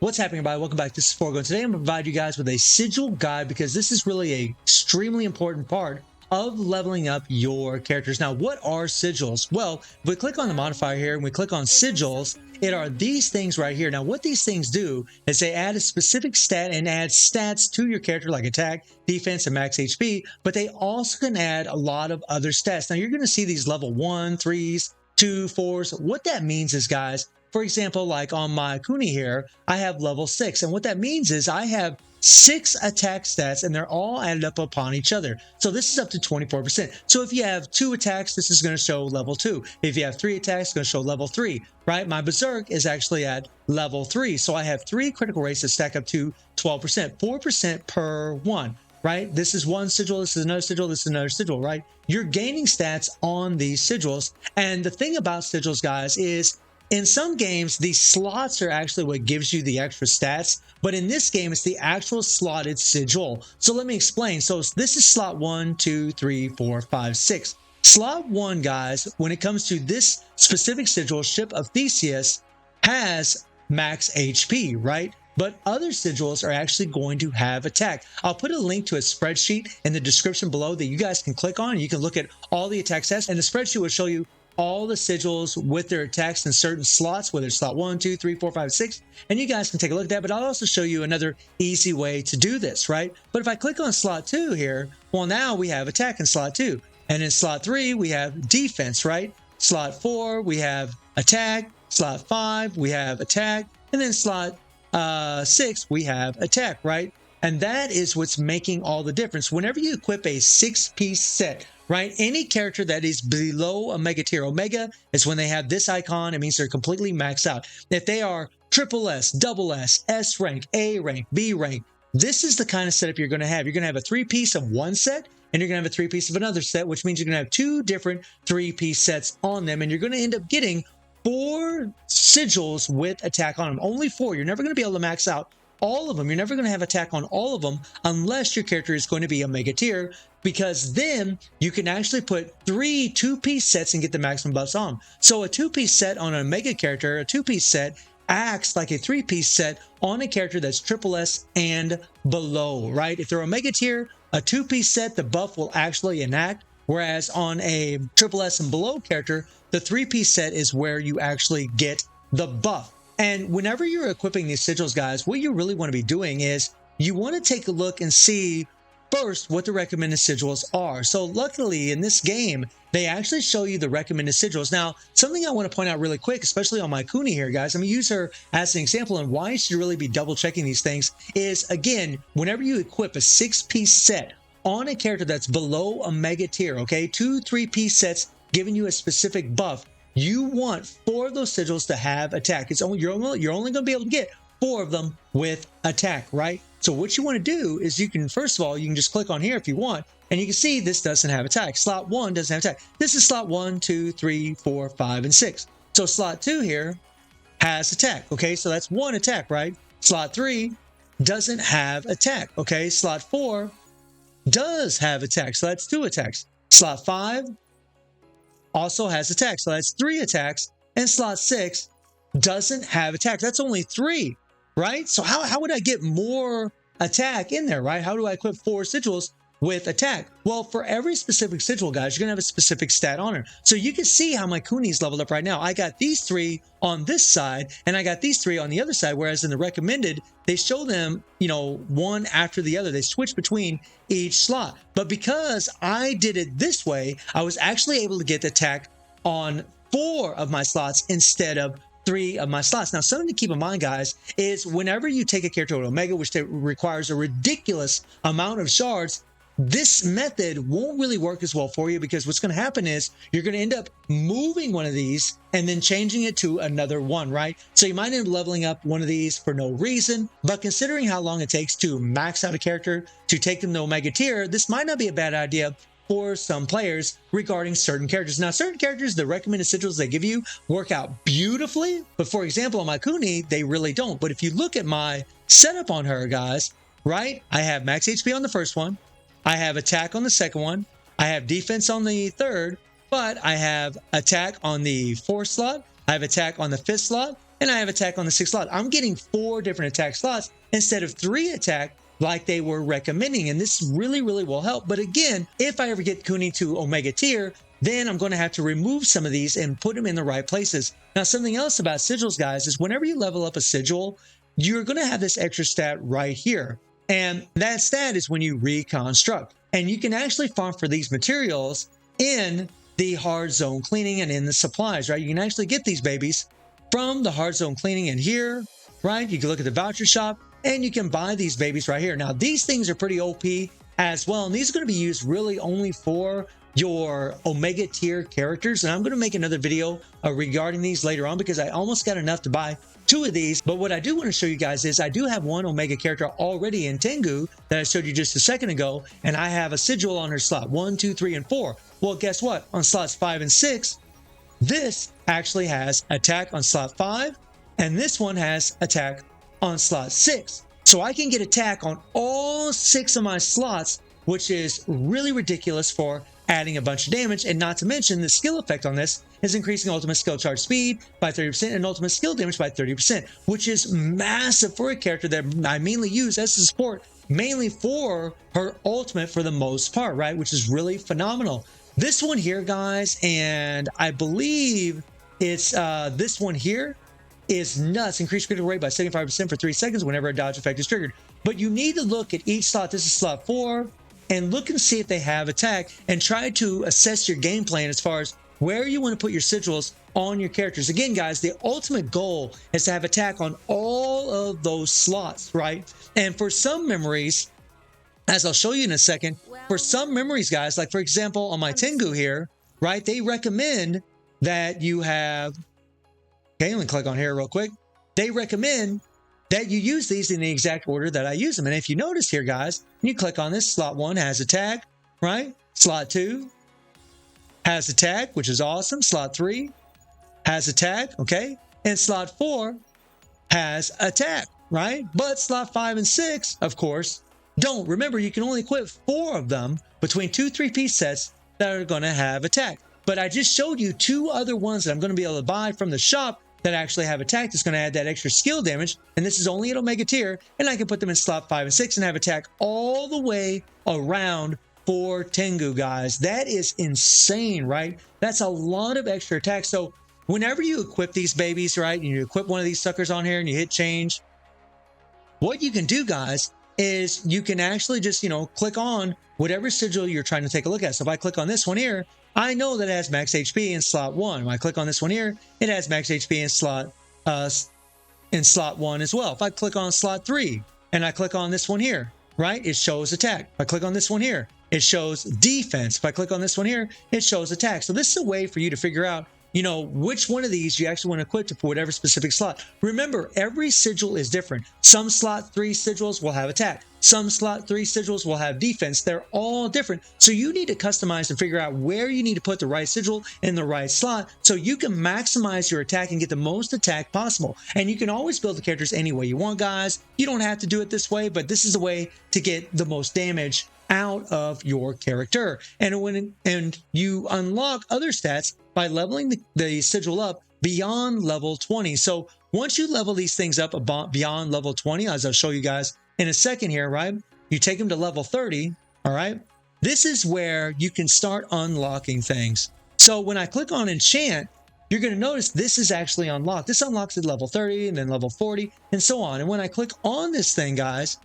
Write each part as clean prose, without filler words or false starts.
What's happening, everybody? Welcome back. This is Forgo. Today I'm going to provide you guys with a sigil guide because this is really an extremely important part of leveling up your characters. Now, what are sigils? Well, if we click on the modifier here and we click on sigils, it are these things right here. Now, what these things do is they add a specific stat and add stats to your character like attack, defense, and max HP, but they also can add a lot of other stats. Now, you're going to see these level 1, 3s, 2, 4s. What that means is, guys, for example, like on my Kuni here, I have level 6. And what that means is I have 6 attack stats and they're all added up upon each other. So this is up to 24%. So if you have 2 attacks, this is going to show level 2. If you have 3 attacks, it's going to show level 3, right? My Berserk is actually at level 3. So I have 3 critical rates that stack up to 12%, 4% per one, right? This is one sigil, this is another sigil, this is another sigil, right? You're gaining stats on these sigils. And the thing about sigils, guys, is in some games, these slots are actually what gives you the extra stats, but in this game, it's the actual slotted sigil. So let me explain. So this is slot 1, 2, 3, 4, 5, 6. Slot 1, guys, when it comes to this specific sigil, Ship of Theseus, has max HP, right? But other sigils are actually going to have attack. I'll put a link to a spreadsheet in the description below that you guys can click on. You can look at all the attack stats, and the spreadsheet will show you all the sigils with their attacks in certain slots, whether it's slot 1, 2, 3, 4, 5, 6, and you guys can take a look at that. But I'll also show you another easy way to do this, right? But if I click on slot 2 here, well, now we have attack in slot 2, and in slot 3 we have defense, right? Slot 4 we have attack, slot 5 we have attack, and then slot 6 we have attack, right? And that is what's making all the difference. Whenever you equip a 6-piece set, right? Any character that is below Omega tier. Omega is when they have this icon. It means they're completely maxed out. If they are triple S, double S, S rank, A rank, B rank, this is the kind of setup you're going to have. You're going to have a 3-piece of one set, and you're going to have a 3-piece of another set, which means you're going to have 2 different 3-piece sets on them, and you're going to end up getting 4 sigils with attack on them. Only 4. You're never going to be able to max out all of them. You're never going to have attack on all of them unless your character is going to be Omega tier, because then you can actually put 3 2-piece sets and get the maximum buffs on them. So a 2-piece set on an Omega character, a 2-piece set acts like a 3-piece set on a character that's triple S and below, right? If they're Omega tier, a 2-piece set, the buff will actually enact, whereas on a triple S and below character, the 3-piece set is where you actually get the buff. And whenever you're equipping these sigils, guys, what you really want to be doing is you want to take a look and see first what the recommended sigils are. So luckily in this game, they actually show you the recommended sigils. Now, something I want to point out really quick, especially on my Kuni here, guys, I'm going to use her as an example, and why you should really be double checking these things is, again, whenever you equip a 6-piece set on a character that's below Omega tier, okay, 2 3-piece sets giving you a specific buff, you want 4 of those sigils to have attack. You're only going to be able to get 4 of them with attack, right? So what you want to do is you can, first of all, you can just click on here if you want, and you can see this doesn't have attack. Slot 1 doesn't have attack. This is slot 1, 2, 3, 4, 5, and 6. So slot 2 here has attack, okay? So that's 1 attack, right? Slot 3 doesn't have attack, okay? Slot 4 does have attack, so that's 2 attacks. Slot 5 also has attack, so that's 3 attacks, and slot 6 doesn't have attack. That's only 3, right? So how would I get more attack in there, right? How do I equip 4 sigils with attack? Well, for every specific sigil, guys, you're gonna have a specific stat on it. So you can see how my Kuni's leveled up right now. I got these 3 on this side, and I got these 3 on the other side, whereas in the recommended, they show them, you know, one after the other. They switch between each slot. But because I did it this way, I was actually able to get the attack on 4 of my slots instead of 3 of my slots. Now, something to keep in mind, guys, is whenever you take a character to Omega, which requires a ridiculous amount of shards, this method won't really work as well for you, because what's going to happen is you're going to end up moving one of these and then changing it to another one, right? So you might end up leveling up one of these for no reason, but considering how long it takes to max out a character to take them to Omega tier, this might not be a bad idea for some players regarding certain characters. Now, certain characters, the recommended sigils they give you work out beautifully, but for example, on my Kuni, they really don't. But if you look at my setup on her, guys, right, I have max HP on the first one, I have attack on the second one, I have defense on the third, but I have attack on the 4th slot, I have attack on the 5th slot, and I have attack on the 6th slot. I'm getting 4 different attack slots instead of 3 attack like they were recommending, and this really will help. But again, if I ever get Kuni to Omega tier, then I'm going to have to remove some of these and put them in the right places. Now, something else about sigils, guys, is whenever you level up a sigil, you're going to have this extra stat right here. And that stat is when you reconstruct. And you can actually farm for these materials in the hard zone cleaning and in the supplies, right? You can actually get these babies from the hard zone cleaning in here, right? You can look at the voucher shop and you can buy these babies right here. Now, these things are pretty OP as well. And these are going to be used really only for your Omega tier characters. And I'm going to make another video regarding these later on because I almost got enough to buy 2 of these. But what I do want to show you guys is I do have one Omega character already in Tengu that I showed you just a second ago. And I have a sigil on her slot 1, 2, 3, and 4. Well, guess what? On slots 5 and 6, this actually has attack on slot 5. And this one has attack on slot 6. So I can get attack on all 6 of my slots, which is really ridiculous for adding a bunch of damage. And not to mention the skill effect on this is increasing ultimate skill charge speed by 30% and ultimate skill damage by 30%, which is massive for a character that I mainly use as a support, mainly for her ultimate for the most part, right? Which is really phenomenal. This one here, guys, and I believe it's this one here is nuts. Increased critical rate by 75% for 3 seconds whenever a dodge effect is triggered. But you need to look at each slot. This is slot 4. And look and see if they have attack and try to assess your game plan as far as where you want to put your sigils on your characters. Again, guys, the ultimate goal is to have attack on all of those slots, right? And for some memories, as I'll show you in a second, for some memories, guys, like for example, on my Tengu here, right, they recommend that you have, okay, let me click on here real quick. They recommend that you use these in the exact order that I use them. And if you notice here, guys, you click on this, slot 1 has attack, right? Slot 2 has attack, which is awesome. Slot 3 has attack, okay? And slot 4 has attack, right? But slot 5 and 6, of course, don't. Remember, you can only equip 4 of them between 2 3-piece sets that are going to have attack. But I just showed you 2 other ones that I'm going to be able to buy from the shop that actually have attack. That's going to add that extra skill damage. And this is only at Omega tier. And I can put them in slot 5 and 6 and have attack all the way around for Tengu, guys. That is insane, right? That's a lot of extra attack. So whenever you equip these babies, right, and you equip one of these suckers on here and you hit change, what you can do, guys, is you can actually just, you know, click on whatever sigil you're trying to take a look at. So if I click on this one here, I know that it has max HP in slot 1. When I click on this one here, it has max HP in slot 1 as well. If I click on slot 3 and I click on this one here, right, it shows attack. If I click on this one here, it shows defense. If I click on this one here, it shows attack. So this is a way for you to figure out, you know, which one of these you actually want to equip to for whatever specific slot. Remember, every sigil is different. Some slot 3 sigils will have attack. Some slot 3 sigils will have defense. They're all different. So you need to customize and figure out where you need to put the right sigil in the right slot so you can maximize your attack and get the most attack possible. And you can always build the characters any way you want, guys. You don't have to do it this way, but this is a way to get the most damage out of your character. And you unlock other stats by leveling the sigil up beyond level 20. So once you level these things up beyond level 20, as I'll show you guys in a second here, right? You take them to level 30, all right? This is where you can start unlocking things. So when I click on enchant, you're going to notice this is actually unlocked. This unlocks at level 30 and then level 40 and so on. And when I click on this thing, guys,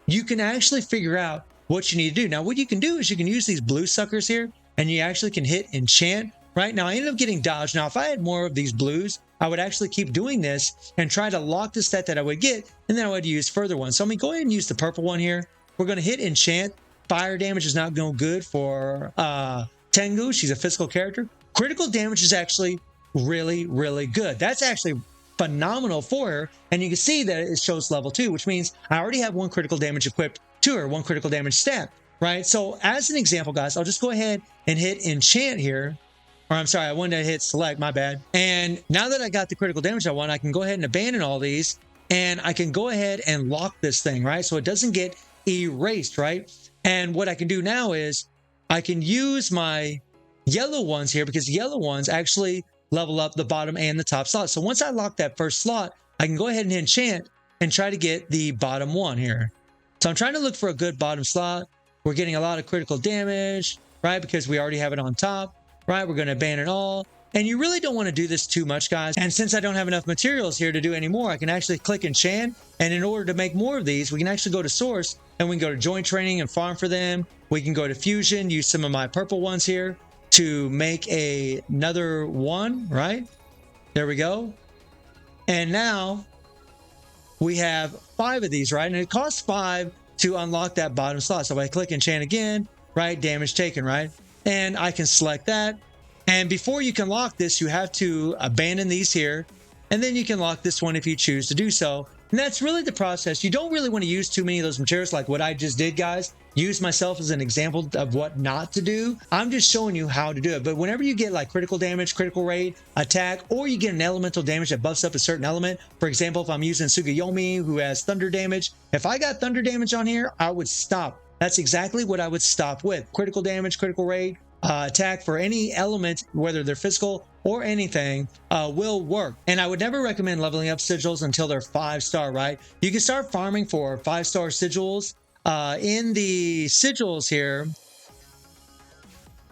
you can actually figure out what you need to do. Now, what you can do is you can use these blue suckers here and you actually can hit enchant, right? Now, I ended up getting dodged. Now, if I had more of these blues, I would actually keep doing this and try to lock the stat that I would get, and then I would use further ones. So I'm going to go ahead and use the purple one here. We're going to hit enchant. Fire damage is not no good for Tengu. She's a physical character. Critical damage is actually really, really good. That's actually phenomenal for her. And you can see that it shows level 2, which means I already have 1 critical damage equipped to her, 1 critical damage stat, right? So as an example, guys, I'll just go ahead and hit enchant here. Or I'm sorry, I wanted to hit select, my bad. And now that I got the critical damage I want, I can go ahead and abandon all these and I can go ahead and lock this thing, right? So it doesn't get erased, right? And what I can do now is I can use my yellow ones here because yellow ones actually level up the bottom and the top slot. So once I lock that first slot, I can go ahead and enchant and try to get the bottom one here. So I'm trying to look for a good bottom slot. We're getting a lot of critical damage, right? Because we already have it on top, right? We're going to abandon all. And you really don't want to do this too much, guys. And since I don't have enough materials here to do any more, I can actually click enchant. And in order to make more of these, we can actually go to source and we can go to joint training and farm for them. We can go to fusion, use some of my purple ones here to make another one, right? There we go. And now we have 5 of these, right? And it costs 5 to unlock that bottom slot. So if I click enchant again, right? Damage taken, right? And I can select that. And before you can lock this, you have to abandon these here. And then you can lock this one if you choose to do so. And that's really the process. You don't really want to use too many of those materials like what I just did, guys. Use myself as an example of what not to do. I'm just showing you how to do it. But whenever you get like critical damage, critical rate, attack, or you get an elemental damage that buffs up a certain element. For example, if I'm using Tsukuyomi who has thunder damage, if I got thunder damage on here, I would stop. That's exactly what I would stop with. Critical damage, critical rate, attack for any element, whether they're physical or anything, will work. And I would never recommend leveling up sigils until they're 5-star, right? You can start farming for 5-star sigils. In the sigils here,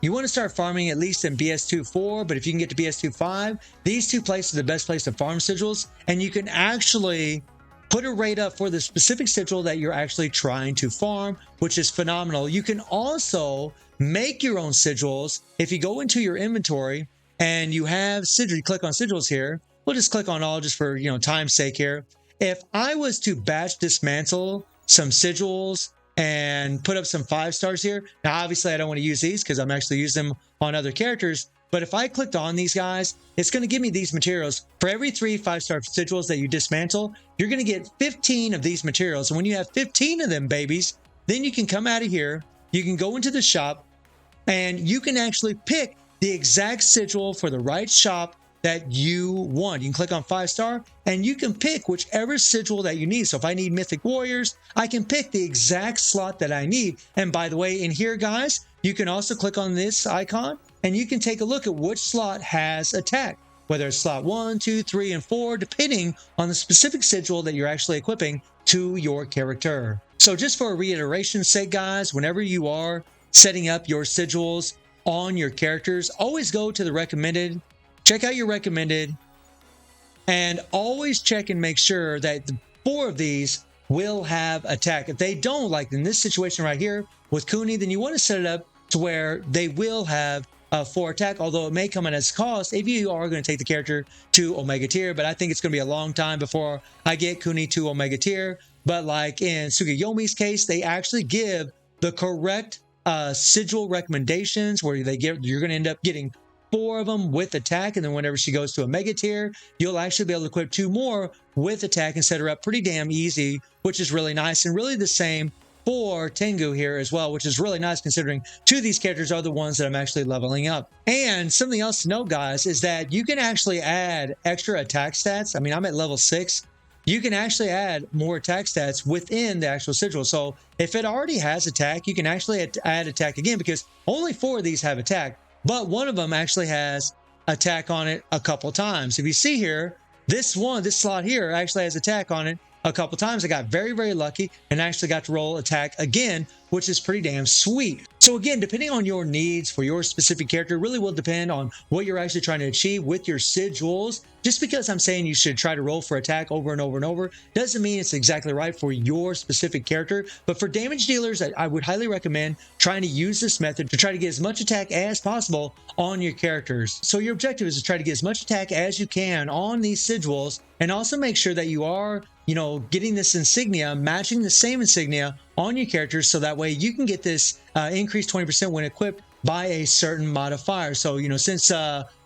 you want to start farming at least in BS2-4, but if you can get to BS2-5, these two places are the best place to farm sigils. And you can actually put a rate up for the specific sigil that you're actually trying to farm, which is phenomenal. You can also make your own sigils. If you go into your inventory and you have sigil, you click on sigils here. We'll just click on all just for, you know, time's sake here. If I was to batch dismantle some sigils and put up some 5 stars here, now obviously I don't want to use these because I'm actually using them on other characters. But if I clicked on these guys, it's going to give me these materials. For every 3 5-star sigils that you dismantle, you're going to get 15 of these materials. And when you have 15 of them, babies, then you can come out of here. You can go into the shop and you can actually pick the exact sigil for the right shop that you want. You can click on 5-star and you can pick whichever sigil that you need. So if I need Mythic Warriors, I can pick the exact slot that I need. And by the way, in here, guys, you can also click on this icon and you can take a look at which slot has attack, whether it's slot 1, 2, 3, and 4, depending on the specific sigil that you're actually equipping to your character. So just for a reiteration's sake, guys, whenever you are setting up your sigils on your characters, always go to the recommended, check out your recommended, and always check and make sure that the 4 of these will have attack. If they don't, like in this situation right here with Kuni, then you want to set it up to where they will have 4 attack, although it may come in as cost if you are going to take the character to Omega tier. But I think it's going to be a long time before I get Kuni to Omega tier. But like in Tsukuyomi's case, they actually give the correct sigil recommendations where you're going to end up getting 4 of them with attack, and then whenever she goes to a mega tier, you'll actually be able to equip 2 more with attack and set her up pretty damn easy, which is really nice. And really the same for Tengu here as well, which is really nice considering 2 of these characters are the ones that I'm actually leveling up. And something else to note, guys, is that you can actually add extra attack stats. I mean, I'm at level 6. You can actually add more attack stats within the actual sigil. So if it already has attack, you can actually add attack again, because only 4 of these have attack, but one of them actually has attack on it a couple times. If you see here, this slot here actually has attack on it a couple times. I got very, very lucky and actually got to roll attack again, which is pretty damn sweet. So again, depending on your needs for your specific character, really will depend on what you're actually trying to achieve with your sigils. Just because I'm saying you should try to roll for attack over and over and over doesn't mean it's exactly right for your specific character. But for damage dealers, I would highly recommend trying to use this method to try to get as much attack as possible on your characters. So your objective is to try to get as much attack as you can on these sigils, and also make sure that you are, getting this insignia, matching the same insignia on your characters, so that way you can get this increased 20% when equipped by a certain modifier. So, since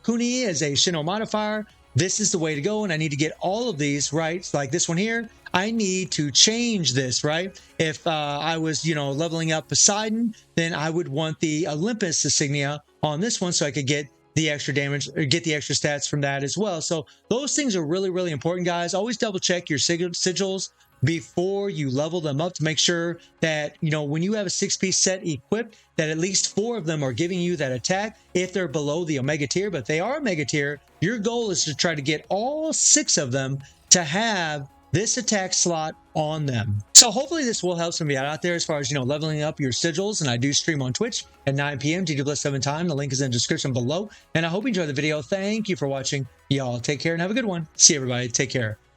Kuni is a Shino modifier, this is the way to go, and I need to get all of these, right? Like this one here, I need to change this, right? If I was, leveling up Poseidon, then I would want the Olympus insignia on this one so I could get the extra damage or get the extra stats from that as well. So those things are really, really important, guys. Always double check your sigils before you level them up to make sure that, you know, when you have a 6-piece set equipped, that at least 4 of them are giving you that attack if they're below the Omega tier. But if they are Omega tier, your goal is to try to get all 6 of them to have this attack slot on them. So hopefully this will help somebody out there as far as, you know, leveling up your sigils. And I do stream on Twitch at 9 p.m. GW7 time. The link is in the description below. And I hope you enjoyed the video. Thank you for watching. Y'all take care and have a good one. See everybody. Take care.